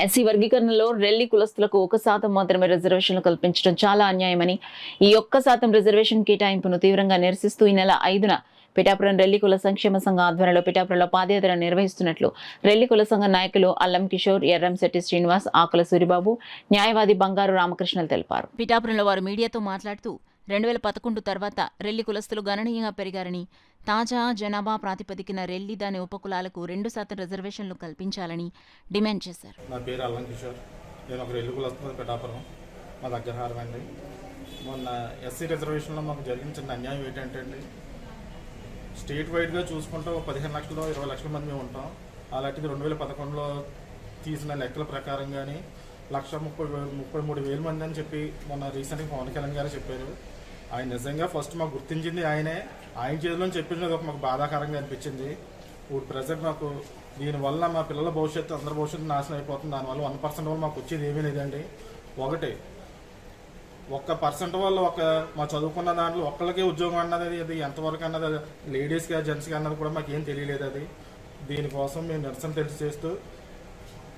SC వర్గీకరణలో Relli కులస్తులకు 1% మాత్రమే రిజర్వేషన్లు కల్పించడం చాలా అన్యాయమని, ఈ 1% రిజర్వేషన్ కేటాయింపును తీవ్రంగా నిరసిస్తూ ఈ నెల 5న పిఠాపురం రెల్లి కుల సంక్షేమ సంఘ ఆధ్వర్యంలో పిఠాపురంలో పాదయాత్ర నిర్వహిస్తున్నట్లు రెల్లి కుల సంఘ నాయకులు అల్లం కిషోర్, ఎర్రంశెట్టి శ్రీనివాస్, ఆకుల సూరిబాబు, న్యాయవాది బంగారు రామకృష్ణలు తెలిపారు. పిఠాపురంలో వారు మీడియాతో మాట్లాడుతూ 2011 తర్వాత రెల్లి కులస్తులు గణనీయంగా పెరిగారని, తాజా జనాభా ప్రాతిపదికన రెల్లి దాని ఉపకులాలకు 2% రిజర్వేషన్లు కల్పించాలని డిమాండ్ చేశారు. నా పేరు అల్లం కిషోర్. నేను ఒక రెల్లి కులస్తున్న పిఠాపురం, మా అగ్రహారం అండి. మొన్న ఎస్సీ రిజర్వేషన్లో మాకు జరిగిన చిన్న అన్యాయం ఏంటంటే అండి, స్టేట్ వైడ్గా చూసుకుంటే 15 లక్షలు 20 లక్షల మంది మేము ఉంటాం. అలాంటిది 2011లో తీసిన లెక్కల ప్రకారం కానీ 1,33,000 మంది అని చెప్పి మొన్న రీసెంట్గా పవన్ కళ్యాణ్ గారు చెప్పారు. ఆయన నిజంగా ఫస్ట్ మాకు గుర్తించింది ఆయనే. ఆయన చేతిలో చెప్పింది ఒక మాకు బాధాకరంగా అనిపించింది. ఇప్పుడు ప్రజెంట్ మాకు దీనివల్ల మా పిల్లల భవిష్యత్తు, అందరి భవిష్యత్తు నాశనం అయిపోతుంది. దానివల్ల 1% వల్ల మాకు వచ్చేది ఏమీ లేదండి. ఒకటి 1% వల్ల మా చదువుకున్న దాంట్లో ఒక్కళ్ళకే ఉద్యోగం అన్నది అది ఎంతవరకు అన్నది లేడీస్గా జెంట్స్గా అన్నది కూడా మాకు ఏం తెలియలేదు. అది దీనికోసం మేము నిరసన తెలియజేస్తూ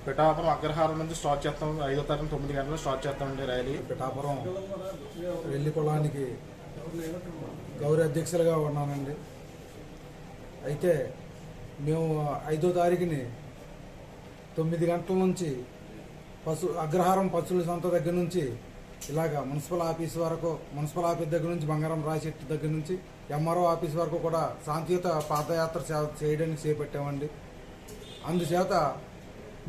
పిఠాపురం అగ్రహారం నుంచి స్టార్ట్ చేస్తాం. 5వ తారీఖు 9 గంటలకు స్టార్ట్ చేస్తామండి ర్యాలీ. పిఠాపురం రెల్లి కులానికి గౌరవ అధ్యక్షులుగా ఉన్నానండి. అయితే మేము 5వ తారీఖుని 9 గంటల నుంచి అగ్రహారం పశువుల సంత దగ్గర నుంచి ఇలాగ మున్సిపల్ ఆఫీస్ వరకు, మున్సిపల్ ఆఫీస్ దగ్గర నుంచి బంగారం రాజశెట్టి దగ్గర నుంచి ఎంఆర్ఓ ఆఫీస్ వరకు కూడా శాంతియుత పాదయాత్ర చేయడానికి చేపట్టామండి. అందుచేత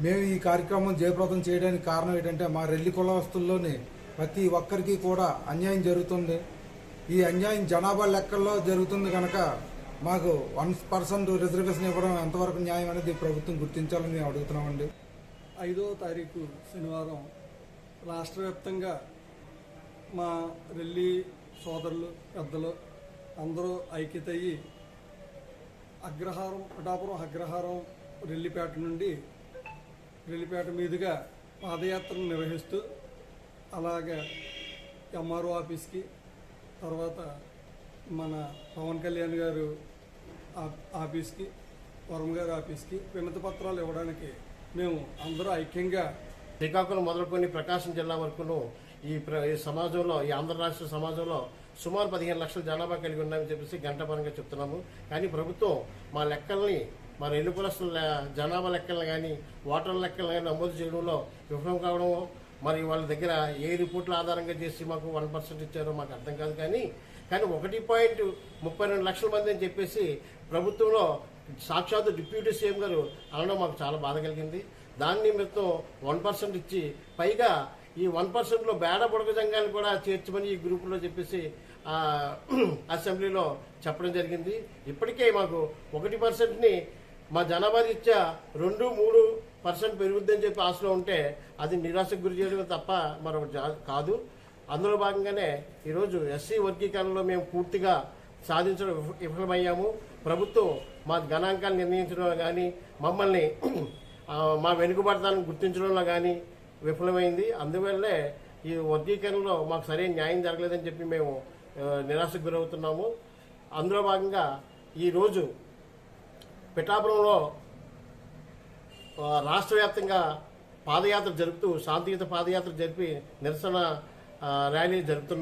మేము ఈ కార్యక్రమం జయప్రదం చేయడానికి కారణం ఏంటంటే, మా రెల్లి కులస్తుల్లోని ప్రతి ఒక్కరికి కూడా అన్యాయం జరుగుతుంది. ఈ అన్యాయం జనాభా లెక్కల్లో జరుగుతుంది కనుక మాకు 1% రిజర్వేషన్ ఇవ్వడం ఎంతవరకు న్యాయం అనేది ప్రభుత్వం గుర్తించాలని మేము అడుగుతున్నామండి. 5వ తారీఖు శనివారం రాష్ట్ర వ్యాప్తంగా మా రెల్లి సోదరులు, పెద్దలు అందరూ ఐక్యత అయ్యి పిఠాపురం అగ్రహారం రెల్లిపేట మీదుగా పాదయాత్రను నిర్వహిస్తూ, అలాగే ఎంఆర్ఓ ఆఫీస్కి, తర్వాత మన పవన్ కళ్యాణ్ గారు ఆఫీస్కి, వరం గారి ఆఫీస్కి వినతి పత్రాలు ఇవ్వడానికి మేము అందరూ ఐక్యంగా శ్రీకాకుళం మొదలుకొని ప్రకాశం జిల్లా వరకును ఈ సమాజంలో, ఈ ఆంధ్ర రాష్ట్ర సమాజంలో సుమారు 15 లక్షల జనాభా కలిగి ఉన్నామని చెప్పేసి గంటపరంగా చెప్తున్నాము. కానీ ప్రభుత్వం మా లెక్కల్ని, మా రెల్లి కులస్తుల జనాభా లెక్కలను కానీ ఓటర్ల లెక్కలను కానీ నమోదు చేయడంలో విఫలం కావడం, మరి వాళ్ళ దగ్గర ఏ రిపోర్ట్ల ఆధారంగా చేసి మాకు 1% ఇచ్చారో మాకు అర్థం కాదు. కానీ 1.32 లక్షల మంది అని చెప్పేసి ప్రభుత్వంలో సాక్షాత్తు డిప్యూటీ సీఎం గారు అనడం మాకు చాలా బాధ కలిగింది. దాని నిమిత్తం 1% ఇచ్చి, పైగా ఈ 1%లో బేడ బుడగ సంఘాన్ని కూడా చేర్చమని ఈ గ్రూపులో చెప్పేసి అసెంబ్లీలో చెప్పడం జరిగింది. ఇప్పటికే మాకు 1%ని మా జనాభా రీత్యా 2-3% పెరుగుద్దని చెప్పి ఆశలో ఉంటే అది నిరాశకు గురి చేయడం తప్ప మరొకటి కాదు. అందులో భాగంగానే ఈరోజు ఎస్సీ వర్గీకరణలో మేము పూర్తిగా సాధించడం విఫలమయ్యాము. ప్రభుత్వం మా గణాంకాలు నిర్ణయించడంలో కానీ, మమ్మల్ని మా వెనుకబడతాన్ని గుర్తించడంలో కానీ విఫలమైంది. అందువల్లే ఈ వర్గీకరణలో మాకు సరైన న్యాయం జరగలేదని చెప్పి మేము నిరాశకు గురవుతున్నాము. అందులో భాగంగా ఈరోజు పిఠాపురంలో రాష్ట్ర వ్యాప్తంగా పాదయాత్ర జరుపుతూ, శాంతియుత పాదయాత్ర జరిపి నిరసన ర్యాలీ జరుపుతున్నాం.